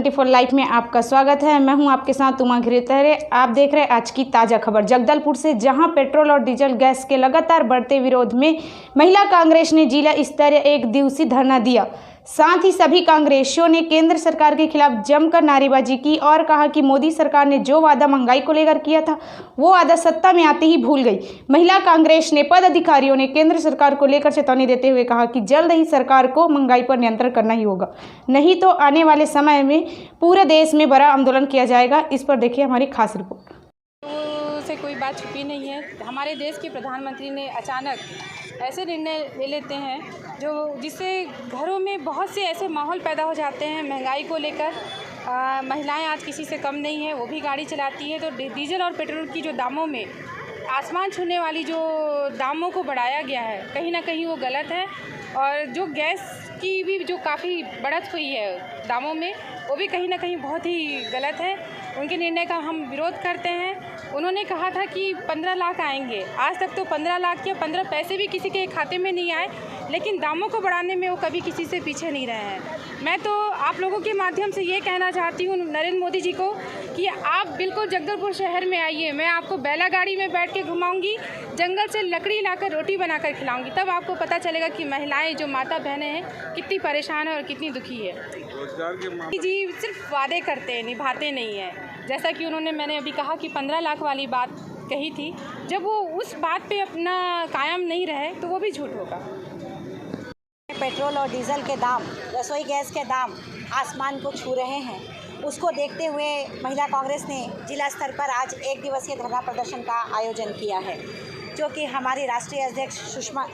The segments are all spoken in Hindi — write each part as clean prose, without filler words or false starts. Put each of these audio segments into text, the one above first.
24 लाइव में आपका स्वागत है। मैं हूं आपके साथ उमा घिरेतरे। आप देख रहे हैं आज की ताज़ा खबर जगदलपुर से, जहां पेट्रोल और डीजल गैस के लगातार बढ़ते विरोध में महिला कांग्रेस ने जिला स्तरीय एक दिवसीय धरना दिया। साथ ही सभी कांग्रेसियों ने केंद्र सरकार के खिलाफ जमकर नारेबाजी की और कहा कि मोदी सरकार ने जो वादा महंगाई को लेकर किया था वो वादा सत्ता में आते ही भूल गई। महिला कांग्रेस ने पदाधिकारियों ने केंद्र सरकार को लेकर चेतावनी देते हुए कहा कि जल्द ही सरकार को महंगाई पर नियंत्रण करना ही होगा, नहीं तो आने वाले समय में पूरे देश में बड़ा आंदोलन किया जाएगा। इस पर देखिए हमारी खास रिपोर्ट। से कोई बात छुपी नहीं है। हमारे देश के प्रधानमंत्री ने अचानक ऐसे निर्णय ले लेते हैं जिससे घरों में बहुत से ऐसे माहौल पैदा हो जाते हैं महंगाई को लेकर। महिलाएं आज किसी से कम नहीं है, वो भी गाड़ी चलाती है। तो डीजल और पेट्रोल की जो दामों में आसमान छूने वाली जो दामों को बढ़ाया गया है, कहीं ना कहीं वो गलत है। और जो गैस की भी जो काफ़ी बढ़त हुई है दामों में, वो भी कहीं ना कहीं बहुत ही गलत है। उनके निर्णय का हम विरोध करते हैं। उन्होंने कहा था कि 15 लाख आएंगे, आज तक तो 15 लाख या 15 पैसे भी किसी के खाते में नहीं आए, लेकिन दामों को बढ़ाने में वो कभी किसी से पीछे नहीं रहे हैं। मैं तो आप लोगों के माध्यम से ये कहना चाहती हूँ नरेंद्र मोदी जी को कि आप बिल्कुल जगदलपुर शहर में आइए, मैं आपको बैला गाड़ी में बैठ के घुमाऊँगी, जंगल से लकड़ी लाकर रोटी बनाकर खिलाऊँगी, तब आपको पता चलेगा कि महिलाएँ जो माता बहनें हैं कितनी परेशान है और कितनी दुखी है। जी सिर्फ वादे करते हैं, निभाते नहीं हैं। जैसा कि मैंने अभी कहा कि 15 लाख वाली बात कही थी, जब वो उस बात पे अपना कायम नहीं रहे तो वो भी झूठ होगा। पेट्रोल और डीजल के दाम, रसोई गैस के दाम आसमान को छू रहे हैं। उसको देखते हुए महिला कांग्रेस ने जिला स्तर पर आज एक दिवसीय धरना प्रदर्शन का आयोजन किया है, जो कि हमारी राष्ट्रीय अध्यक्ष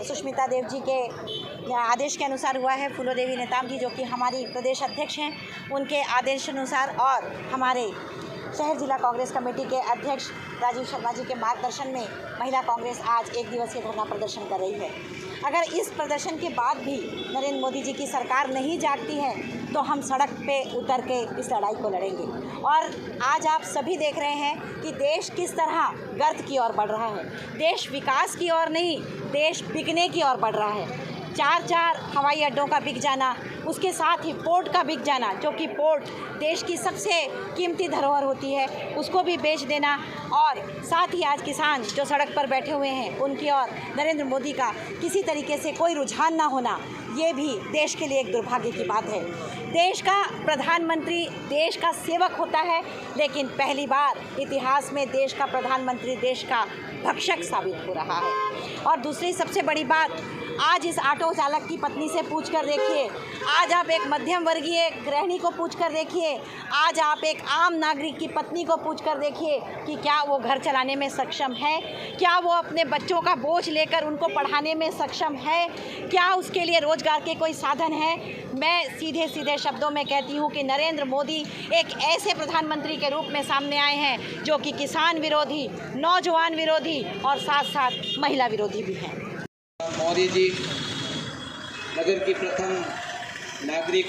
सुष्मिता देव जी के आदेश के अनुसार हुआ है। फूलो देवी नेताम जी जो कि हमारी प्रदेश अध्यक्ष हैं, उनके आदेश अनुसार और हमारे शहर जिला कांग्रेस कमेटी के अध्यक्ष राजीव शर्मा जी के मार्गदर्शन में महिला कांग्रेस आज एक दिवसीय धरना प्रदर्शन कर रही है। अगर इस प्रदर्शन के बाद भी नरेंद्र मोदी जी की सरकार नहीं जागती है तो हम सड़क पे उतर के इस लड़ाई को लड़ेंगे। और आज आप सभी देख रहे हैं कि देश किस तरह गर्त की ओर बढ़ रहा है। देश विकास की ओर नहीं, देश बिकने की ओर बढ़ रहा है। 4 हवाई अड्डों का बिक जाना, उसके साथ ही पोर्ट का बिक जाना, जो कि पोर्ट देश की सबसे कीमती धरोहर होती है, उसको भी बेच देना, और साथ ही आज किसान जो सड़क पर बैठे हुए हैं उनकी और नरेंद्र मोदी का किसी तरीके से कोई रुझान ना होना, ये भी देश के लिए एक दुर्भाग्य की बात है। देश का प्रधानमंत्री देश का सेवक होता है, लेकिन पहली बार इतिहास में देश का प्रधानमंत्री देश का भक्षक साबित हो रहा है। और दूसरी सबसे बड़ी बात, आज इस ऑटो चालक की पत्नी से पूछ कर देखिए, आज आप एक मध्यम वर्गीय गृहिणी को पूछ कर देखिए, आज आप एक आम नागरिक की पत्नी को पूछ कर देखिए कि क्या वो घर चलाने में सक्षम है, क्या वो अपने बच्चों का बोझ लेकर उनको पढ़ाने में सक्षम है, क्या उसके लिए रोजगार के कोई साधन है। मैं सीधे सीधे शब्दों में कहती हूँ कि नरेंद्र मोदी एक ऐसे प्रधानमंत्री के रूप में सामने आए हैं जो कि किसान विरोधी, नौजवान विरोधी और साथ साथ महिला विरोधी भी हैं। मौर्य जी नगर की प्रथम नागरिक,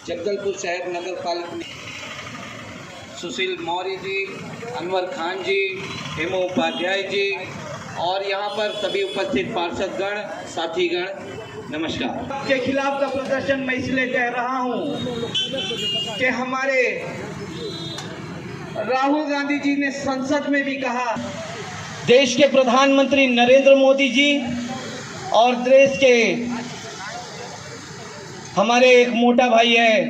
जगदलपुर शहर नगर पालिका, सुशील मौर्य जी, अनवर खान जी, हेमो उपाध्याय जी और यहाँ पर सभी उपस्थित पार्षदगण, साथीगण, नमस्कार। के खिलाफ का प्रदर्शन मैं इसलिए कह रहा हूँ कि हमारे राहुल गांधी जी ने संसद में भी कहा, देश के प्रधानमंत्री नरेंद्र मोदी जी और देश के हमारे एक मोटा भाई है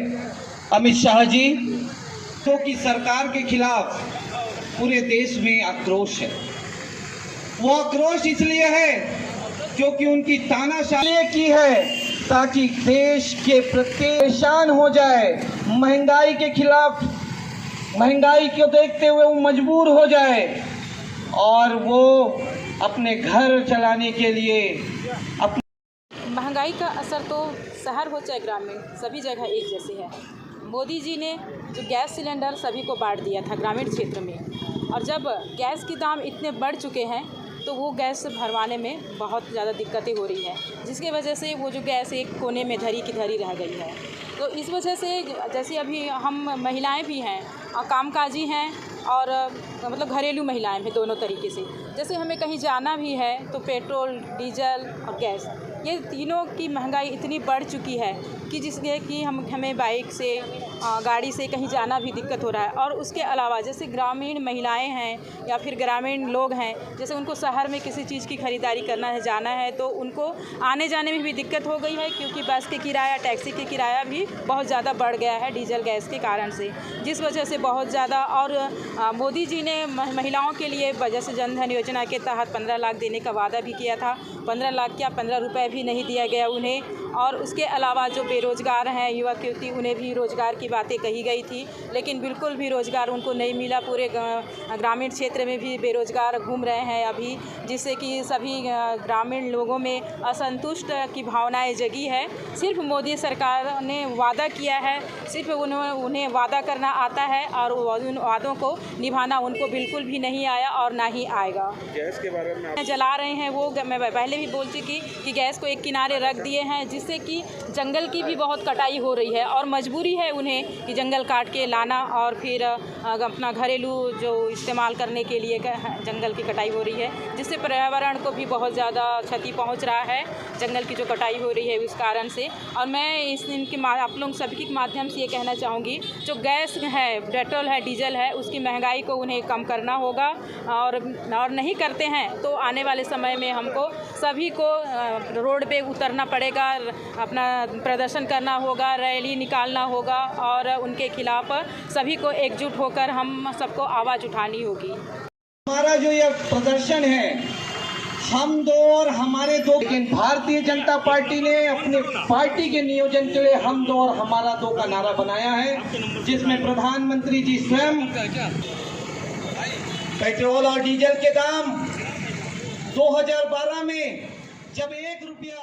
अमित शाह जी, तो की सरकार के खिलाफ पूरे देश में आक्रोश है। वो आक्रोश इसलिए है क्योंकि उनकी तानाशाही की है ताकि देश के प्रत्येक परेशान हो जाए, महंगाई के खिलाफ, महंगाई को देखते हुए वो मजबूर हो जाए और वो अपने घर चलाने के लिए महंगाई का असर तो शहर हो चाहे ग्रामीण, सभी जगह एक जैसे है। मोदी जी ने जो गैस सिलेंडर सभी को बांट दिया था ग्रामीण क्षेत्र में, और जब गैस के दाम इतने बढ़ चुके हैं तो वो गैस भरवाने में बहुत ज़्यादा दिक्कतें हो रही हैं, जिसकी वजह से वो जो गैस एक कोने में धरी की धरी रह गई है। तो इस वजह से जैसे अभी हम महिलाएं भी हैं और कामकाजी हैं और मतलब घरेलू महिलाएं भी दोनों तरीके से, जैसे हमें कहीं जाना भी है तो पेट्रोल, डीजल और गैस, ये तीनों की महंगाई इतनी बढ़ चुकी है कि जिसके कि हमें बाइक से गाड़ी से कहीं जाना भी दिक्कत हो रहा है। और उसके अलावा जैसे ग्रामीण महिलाएं हैं या फिर ग्रामीण लोग हैं, जैसे उनको शहर में किसी चीज़ की ख़रीदारी करना है, जाना है, तो उनको आने जाने में भी दिक्कत हो गई है, क्योंकि बस के किराया, टैक्सी के किराया भी बहुत ज़्यादा बढ़ गया है डीजल गैस के कारण से, जिस वजह से बहुत ज़्यादा। और मोदी जी ने महिलाओं के लिए जैसे जनधन योजना के तहत 15 लाख देने का वादा भी किया था। 15 लाख क्या, 15 रुपये भी नहीं दिया गया उन्हें। और उसके अलावा जो बेरोज़गार हैं युवक युवती, उन्हें भी रोज़गार की बातें कही गई थी, लेकिन बिल्कुल भी रोज़गार उनको नहीं मिला। पूरे ग्रामीण क्षेत्र में भी बेरोज़गार घूम रहे हैं अभी, जिससे कि सभी ग्रामीण लोगों में असंतुष्ट की भावनाएं जगी है। सिर्फ मोदी सरकार ने वादा किया है, सिर्फ उन्हें वादा करना आता है और उन वादों को निभाना उनको बिल्कुल भी नहीं आया और ना ही आएगा। गैस के बारे में जला रहे हैं वो, मैं पहले भी बोल चुकी कि गैस को एक किनारे रख दिए हैं, जिससे कि जंगल की भी बहुत कटाई हो रही है और मजबूरी है उन्हें कि जंगल काट के लाना और फिर अपना घरेलू जो इस्तेमाल करने के लिए जंगल की कटाई हो रही है, जिससे पर्यावरण को भी बहुत ज़्यादा क्षति पहुंच रहा है, जंगल की जो कटाई हो रही है उस कारण से। और मैं इनके आप लोग सभी के माध्यम से ये कहना चाहूँगी, जो गैस है, पेट्रोल है, डीजल है, उसकी महंगाई को उन्हें कम करना होगा। और नहीं करते हैं तो आने वाले समय में हमको सभी को रोड पे उतरना पड़ेगा, अपना प्रदर्शन करना होगा, रैली निकालना होगा और उनके खिलाफ सभी को एकजुट होकर हम सबको आवाज़ उठानी होगी। हमारा जो ये प्रदर्शन है, हम दो और हमारे दो, लेकिन भारतीय जनता पार्टी ने अपने पार्टी के नियोजन के लिए हम दो और हमारा दो का नारा बनाया है, जिसमें प्रधानमंत्री जी स्वयं पेट्रोल और डीजल के दाम 2012 में जब 1 रुपया